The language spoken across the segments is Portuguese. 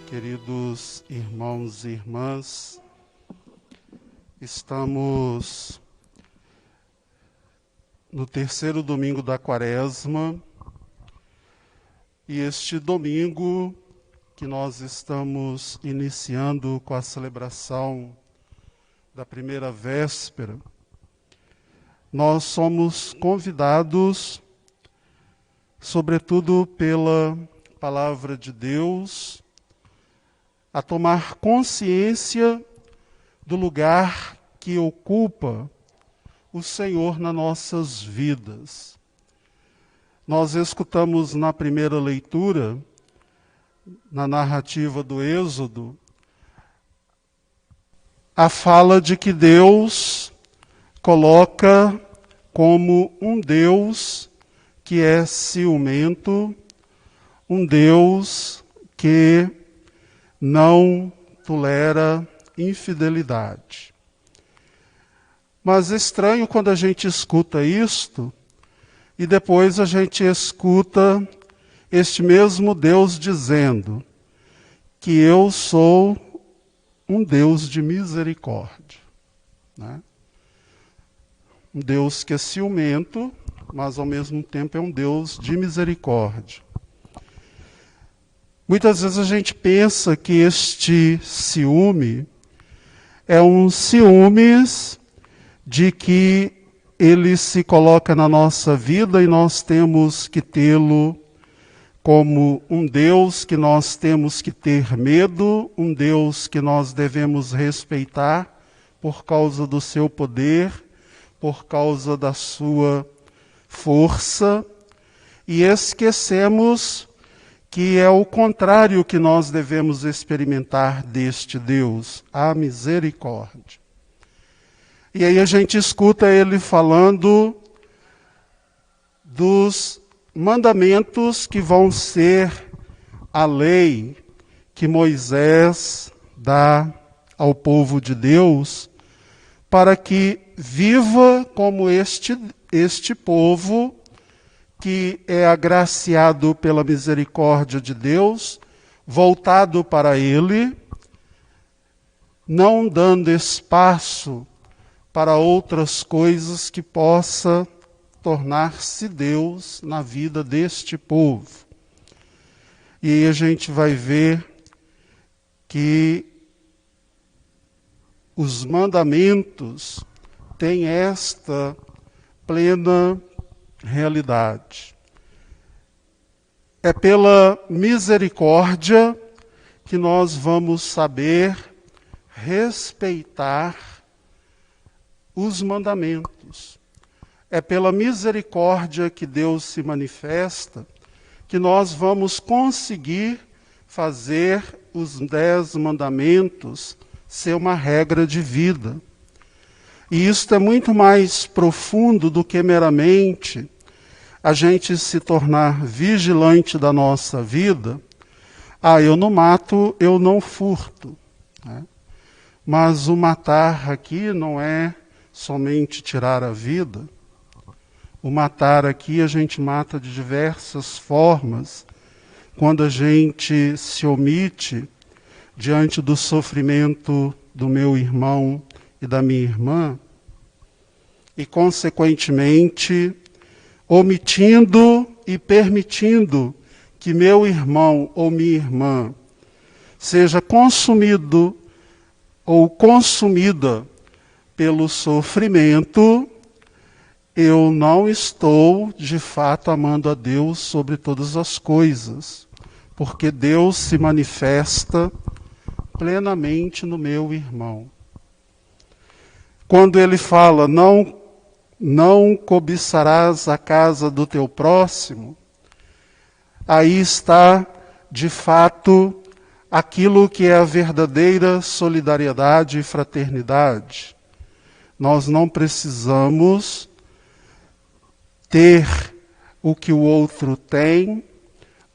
Queridos irmãos e irmãs, estamos no terceiro domingo da Quaresma e este domingo que nós estamos iniciando com a celebração da primeira véspera, nós somos convidados, sobretudo pela Palavra de Deus, a tomar consciência do lugar que ocupa o Senhor nas nossas vidas. Nós escutamos na primeira leitura, na narrativa do Êxodo, a fala de que Deus coloca como um Deus que é ciumento, um Deus que não tolera infidelidade. Mas é estranho quando a gente escuta isto e depois a gente escuta este mesmo Deus dizendo que eu sou um Deus de misericórdia, né? Um Deus que é ciumento, mas ao mesmo tempo é um Deus de misericórdia. Muitas vezes a gente pensa que este ciúme é um ciúmes de que ele se coloca na nossa vida e nós temos que tê-lo como um Deus que nós temos que ter medo, um Deus que nós devemos respeitar por causa do seu poder, por causa da sua força, e esquecemos que é o contrário que nós devemos experimentar deste Deus, a misericórdia. E aí a gente escuta ele falando dos mandamentos que vão ser a lei que Moisés dá ao povo de Deus, para que viva como este povo que é agraciado pela misericórdia de Deus, voltado para Ele, não dando espaço para outras coisas que possa tornar-se Deus na vida deste povo. E aí a gente vai ver que os mandamentos têm esta plena realidade. É pela misericórdia que nós vamos saber respeitar os mandamentos. É pela misericórdia que Deus se manifesta que nós vamos conseguir fazer os 10 mandamentos ser uma regra de vida. E isso é muito mais profundo do que meramente a gente se tornar vigilante da nossa vida. Eu não mato, eu não furto, né? Mas o matar aqui não é somente tirar a vida. O matar aqui a gente mata de diversas formas. Quando a gente se omite diante do sofrimento do meu irmão e da minha irmã, e consequentemente omitindo e permitindo que meu irmão ou minha irmã seja consumido ou consumida pelo sofrimento, eu não estou de fato amando a Deus sobre todas as coisas, porque Deus se manifesta plenamente no meu irmão. Quando ele fala, não cobiçarás a casa do teu próximo, aí está, de fato, aquilo que é a verdadeira solidariedade e fraternidade. Nós não precisamos ter o que o outro tem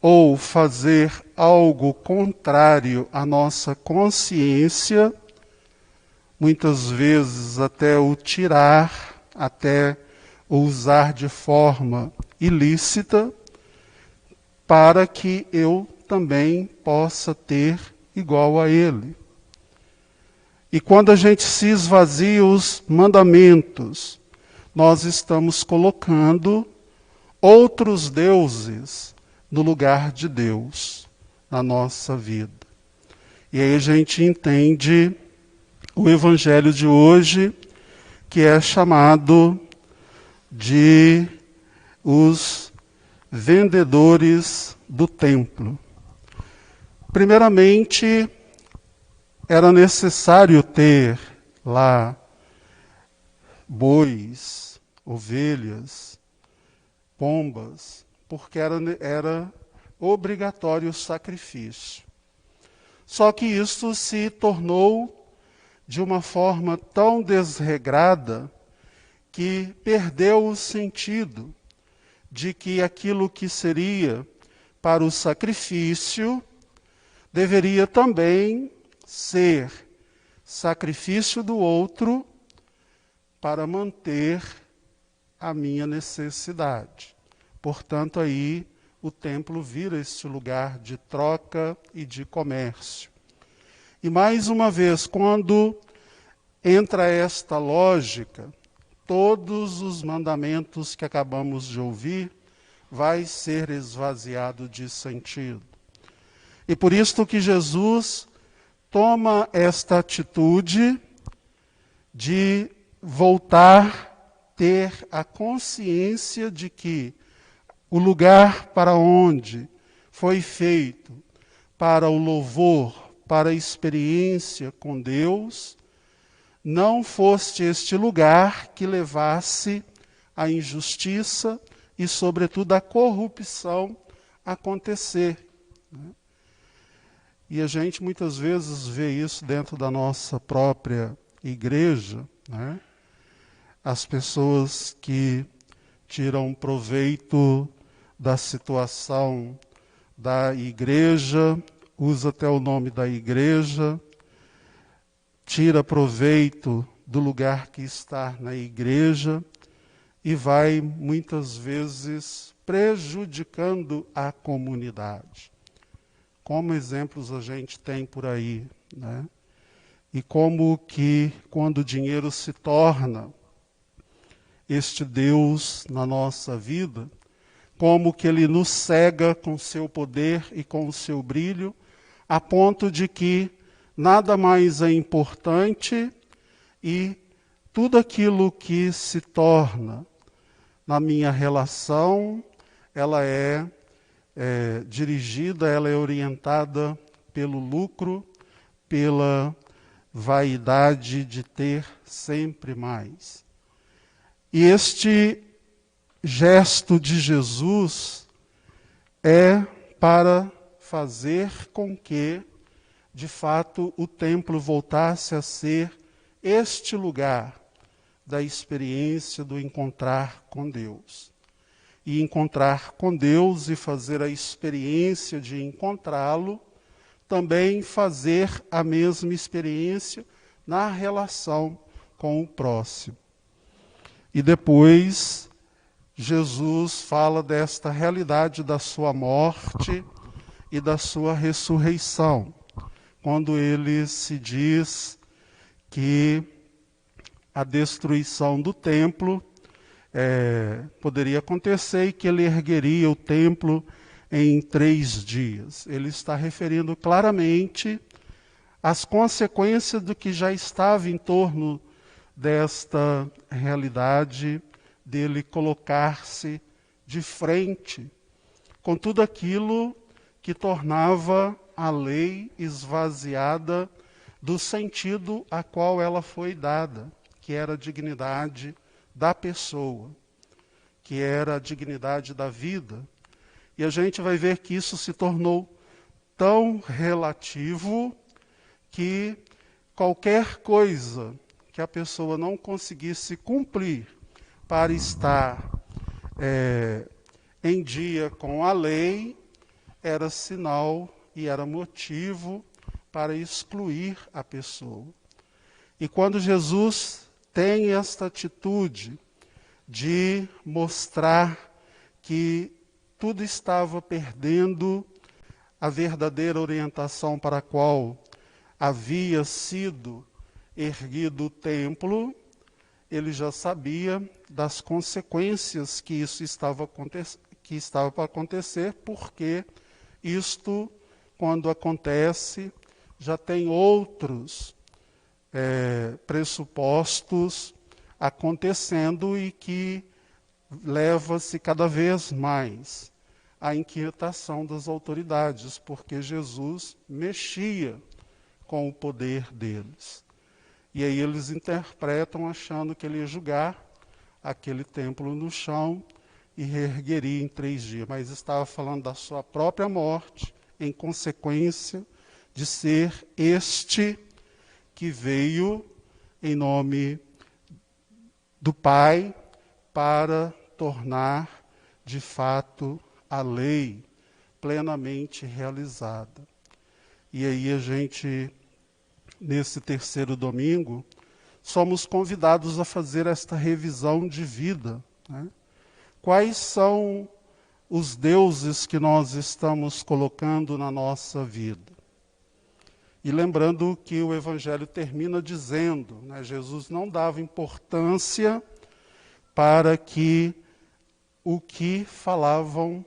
ou fazer algo contrário à nossa consciência, muitas vezes até o tirar, até ou usar de forma ilícita, para que eu também possa ter igual a ele. E quando a gente se esvazia os mandamentos, nós estamos colocando outros deuses no lugar de Deus na nossa vida. E aí a gente entende o evangelho de hoje, que é chamado de os vendedores do templo. Primeiramente, era necessário ter lá bois, ovelhas, pombas, porque era obrigatório o sacrifício. Só que isso se tornou de uma forma tão desregrada que perdeu o sentido de que aquilo que seria para o sacrifício deveria também ser sacrifício do outro para manter a minha necessidade. Portanto, aí o templo vira este lugar de troca e de comércio. E mais uma vez, quando entra esta lógica, todos os mandamentos que acabamos de ouvir vai ser esvaziado de sentido. E por isso que Jesus toma esta atitude de voltar, ter a consciência de que o lugar para onde foi feito para o louvor, para a experiência com Deus, não fosse este lugar que levasse à injustiça e, sobretudo, à corrupção acontecer. E a gente muitas vezes vê isso dentro da nossa própria igreja, né? As pessoas que tiram proveito da situação da igreja, usa até o nome da igreja, tira proveito do lugar que está na igreja e vai, muitas vezes, prejudicando a comunidade. Como exemplos a gente tem por aí, né? E como que, quando o dinheiro se torna este Deus na nossa vida, como que ele nos cega com seu poder e com o seu brilho, a ponto de que nada mais é importante e tudo aquilo que se torna na minha relação, ela é dirigida, ela é orientada pelo lucro, pela vaidade de ter sempre mais. E este gesto de Jesus é para fazer com que, de fato, o templo voltasse a ser este lugar da experiência do encontrar com Deus. E encontrar com Deus e fazer a experiência de encontrá-lo, também fazer a mesma experiência na relação com o próximo. E depois, Jesus fala desta realidade da sua morte e da sua ressurreição, quando ele se diz que a destruição do templo poderia acontecer e que ele ergueria o templo em 3 dias. Ele está referindo claramente às consequências do que já estava em torno desta realidade dele colocar-se de frente com tudo aquilo que tornava a lei esvaziada do sentido a qual ela foi dada, que era a dignidade da pessoa, que era a dignidade da vida. E a gente vai ver que isso se tornou tão relativo que qualquer coisa que a pessoa não conseguisse cumprir para estar em dia com a lei, era sinal e era motivo para excluir a pessoa. E quando Jesus tem esta atitude de mostrar que tudo estava perdendo a verdadeira orientação para a qual havia sido erguido o templo. Ele já sabia das consequências que isso estava para acontecer, porque isto, quando acontece, já tem outros pressupostos acontecendo e que leva-se cada vez mais à inquietação das autoridades, porque Jesus mexia com o poder deles. E aí eles interpretam achando que ele ia julgar aquele templo no chão e reergueria em 3 dias, mas estava falando da sua própria morte, em consequência de ser este que veio em nome do Pai para tornar de fato a lei plenamente realizada. E aí a gente, nesse terceiro domingo, somos convidados a fazer esta revisão de vida, né? Quais são os deuses que nós estamos colocando na nossa vida? E lembrando que o Evangelho termina dizendo, né, Jesus não dava importância para o que falavam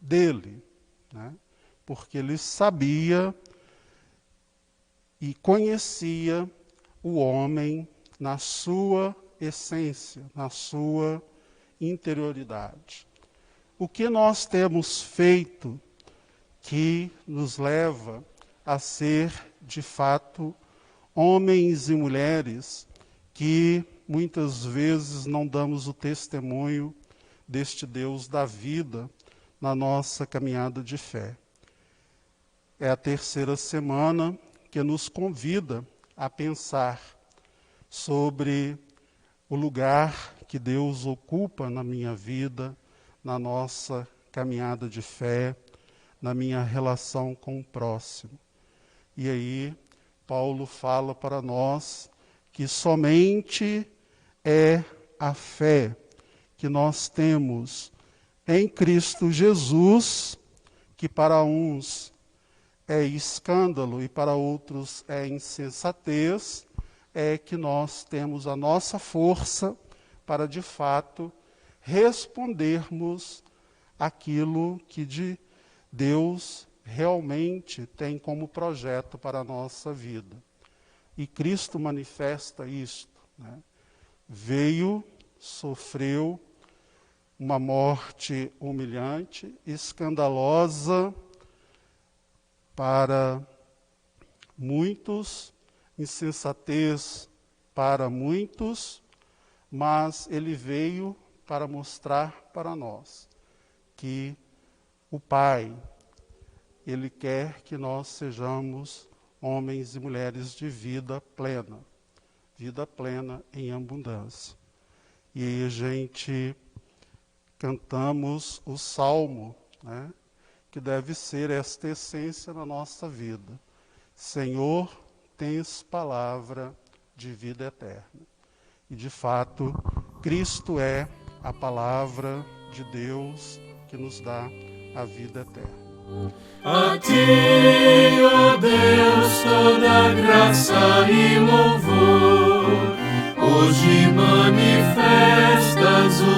dele, né? Porque ele sabia e conhecia o homem na sua essência, na sua interioridade. O que nós temos feito que nos leva a ser, de fato, homens e mulheres que muitas vezes não damos o testemunho deste Deus da vida na nossa caminhada de fé. É a terceira semana que nos convida a pensar sobre o lugar que Deus ocupa na minha vida, na nossa caminhada de fé, na minha relação com o próximo. E aí, Paulo fala para nós que somente é a fé que nós temos em Cristo Jesus, que para uns é escândalo e para outros é insensatez, é que nós temos a nossa força para, de fato, respondermos aquilo que de Deus realmente tem como projeto para a nossa vida. E Cristo manifesta isto, né? Veio, sofreu uma morte humilhante, escandalosa para muitos, insensatez para muitos, mas ele veio para mostrar para nós que o Pai, ele quer que nós sejamos homens e mulheres de vida plena em abundância. E aí a gente cantamos o Salmo, né, que deve ser esta essência na nossa vida. Senhor, tens palavra de vida eterna. E de fato, Cristo é a palavra de Deus que nos dá a vida eterna. A ti, ó Deus, toda graça e louvor, hoje manifestas o